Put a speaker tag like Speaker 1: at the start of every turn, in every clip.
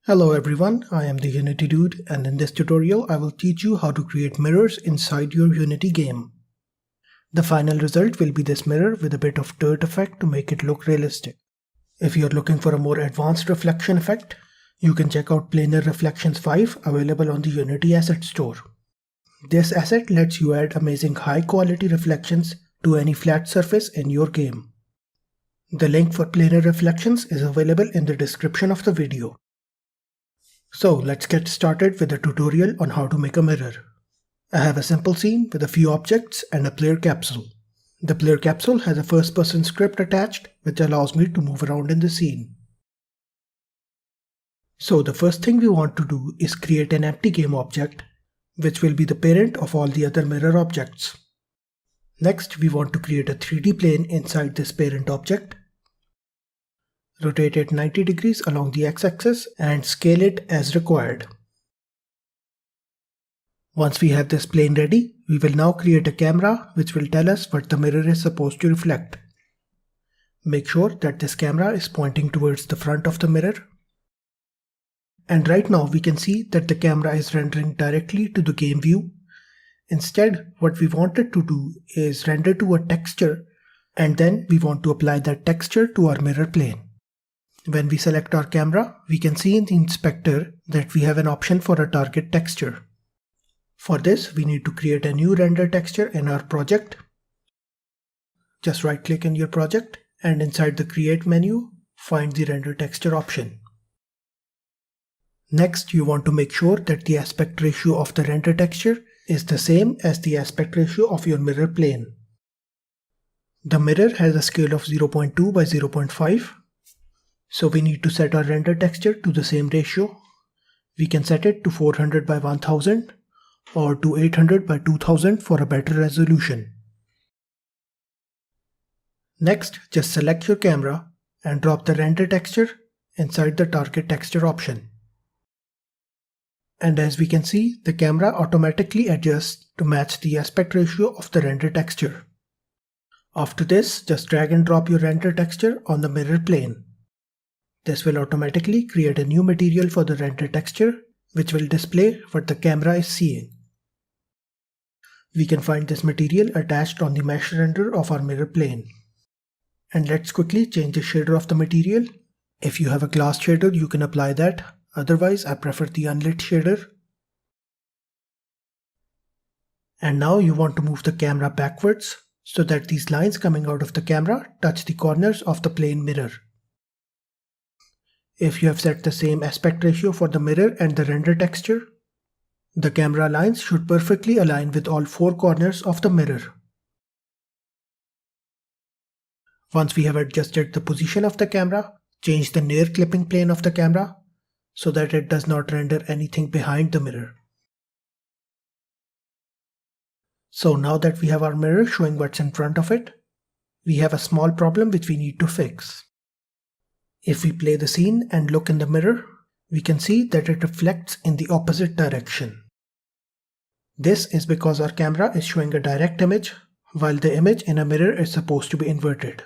Speaker 1: Hello everyone, I am the Unity Dude, and in this tutorial I will teach you how to create mirrors inside your Unity game. The final result will be this mirror with a bit of dirt effect to make it look realistic. If you are looking for a more advanced reflection effect, you can check out Planar Reflections 5 available on the Unity Asset Store. This asset lets you add amazing high quality reflections to any flat surface in your game. The link for Planar Reflections is available in the description of the video. So let's get started with a tutorial on how to make a mirror. I have a simple scene with a few objects and a player capsule. The player capsule has a first-person script attached which allows me to move around in the scene. So the first thing we want to do is create an empty game object which will be the parent of all the other mirror objects. Next, we want to create a 3D plane inside this parent object. Rotate it 90 degrees along the x-axis and scale it as required. Once we have this plane ready, we will now create a camera which will tell us what the mirror is supposed to reflect. Make sure that this camera is pointing towards the front of the mirror. And right now we can see that the camera is rendering directly to the game view. Instead, what we wanted to do is render to a texture, and then we want to apply that texture to our mirror plane. When we select our camera, we can see in the inspector that we have an option for a target texture. For this, we need to create a new render texture in our project. Just right-click in your project and inside the Create menu, find the Render Texture option. Next, you want to make sure that the aspect ratio of the render texture is the same as the aspect ratio of your mirror plane. The mirror has a scale of 0.2 by 0.5. So we need to set our render texture to the same ratio. We can set it to 400 by 1000 or to 800 by 2000 for a better resolution. Next, just select your camera and drop the render texture inside the target texture option. And as we can see, the camera automatically adjusts to match the aspect ratio of the render texture. After this, just drag and drop your render texture on the mirror plane. This will automatically create a new material for the render texture, which will display what the camera is seeing. We can find this material attached on the mesh render of our mirror plane. And let's quickly change the shader of the material. If you have a glass shader, you can apply that. Otherwise, I prefer the unlit shader. And now you want to move the camera backwards so that these lines coming out of the camera touch the corners of the plane mirror. If you have set the same aspect ratio for the mirror and the render texture, the camera lines should perfectly align with all four corners of the mirror. Once we have adjusted the position of the camera, change the near clipping plane of the camera so that it does not render anything behind the mirror. So now that we have our mirror showing what's in front of it, we have a small problem which we need to fix. If we play the scene and look in the mirror, we can see that it reflects in the opposite direction. This is because our camera is showing a direct image, while the image in a mirror is supposed to be inverted.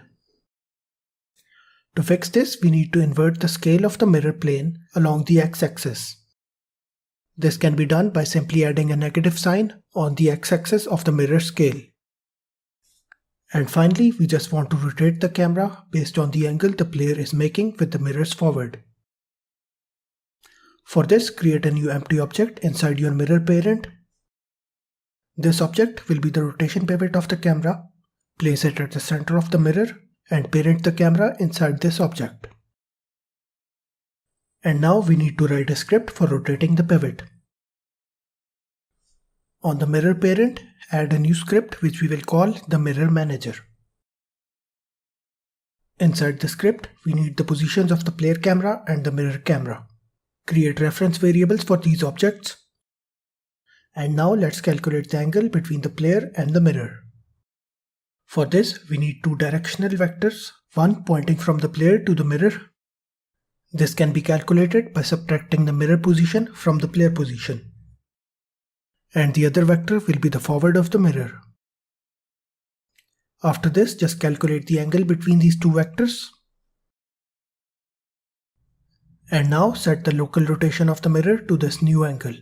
Speaker 1: To fix this, we need to invert the scale of the mirror plane along the x-axis. This can be done by simply adding a negative sign on the x-axis of the mirror scale. And finally, we just want to rotate the camera based on the angle the player is making with the mirrors forward. For this, create a new empty object inside your mirror parent. This object will be the rotation pivot of the camera. Place it at the center of the mirror and parent the camera inside this object. And now we need to write a script for rotating the pivot. On the mirror parent, add a new script which we will call the mirror manager. Inside the script, we need the positions of the player camera and the mirror camera. Create reference variables for these objects. And now let's calculate the angle between the player and the mirror. For this, we need two directional vectors, one pointing from the player to the mirror. This can be calculated by subtracting the mirror position from the player position. And the other vector will be the forward of the mirror. After this, just calculate the angle between these two vectors. And now set the local rotation of the mirror to this new angle.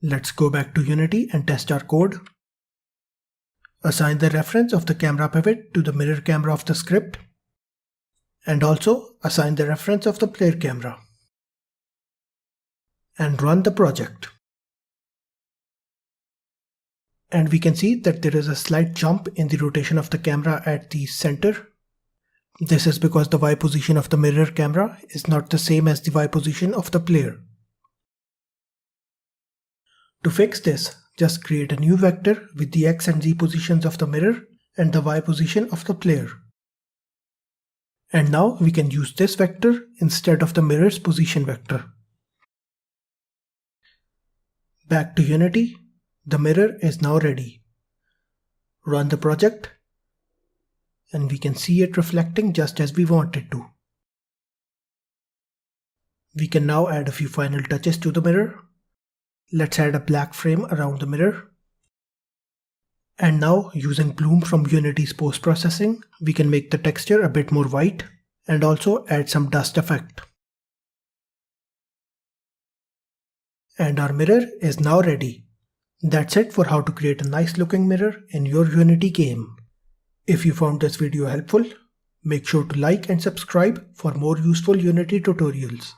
Speaker 1: Let's go back to Unity and test our code. Assign the reference of the camera pivot to the mirror camera of the script. And also assign the reference of the player camera. And run the project. And we can see that there is a slight jump in the rotation of the camera at the center. This is because the Y position of the mirror camera is not the same as the Y position of the player. To fix this, just create a new vector with the X and Z positions of the mirror and the Y position of the player. And now we can use this vector instead of the mirror's position vector. Back to Unity, the mirror is now ready. Run the project, and we can see it reflecting just as we want it to. We can now add a few final touches to the mirror. Let's add a black frame around the mirror. And now, using Bloom from Unity's post-processing, we can make the texture a bit more white and also add some dust effect. And our mirror is now ready. That's it for how to create a nice looking mirror in your Unity game. If you found this video helpful, make sure to like and subscribe for more useful Unity tutorials.